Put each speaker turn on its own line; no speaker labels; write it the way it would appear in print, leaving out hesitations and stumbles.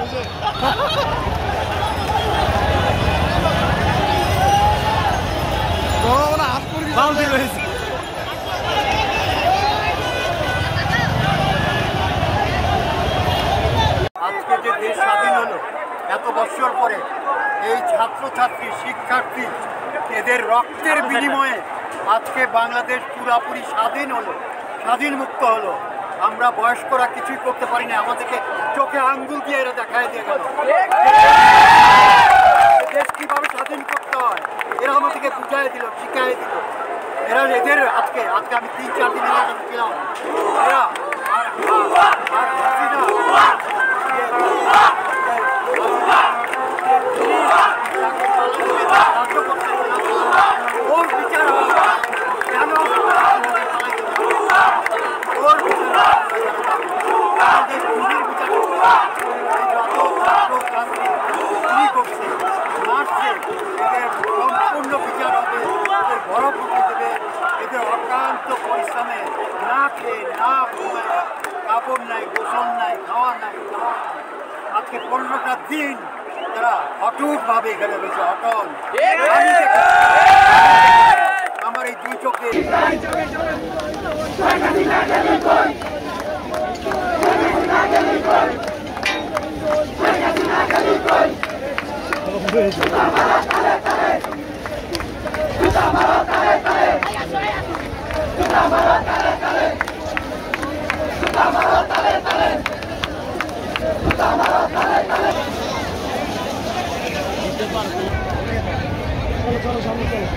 আজকে যে দেশ স্বাধীন হলো এত বছর পরে, এই ছাত্রছাত্রী শিক্ষার্থী এদের রক্তের বিনিময়ে আজকে বাংলাদেশ পুরাপুরি স্বাধীন হলো, স্বাধীন মুক্ত হলো। আমরা বয়স্করা কিছুই করতে পারি না, আমাদেরকে চোখে আঙ্গুল দিয়ে এরা দেখায় দিয়ে গেল দেশ কিভাবে স্বাধীন করতে হয়। এরা আমাদেরকে বুঝাই দিল, শিখাই দিল। এরা এদের আজকে আমি 3-4 দিন এলাকা ছিলাম, এরা আর হাসিনা ওর বিচার কেন ওর সম্পূর্ণ বিচার হবে, এদের বরফ উঠে দেবে, এদের অক্লান্ত পরিশ্রমে না খেয়ে না ঘুমায়, কাপড় নাই, গোসল নাই, খাওয়া নাই, আজকে 15টা দিন তারা অটুটভাবে এখানে রয়েছে, অটল। আমার এই দুই চোখে
চলো সামনে চলো।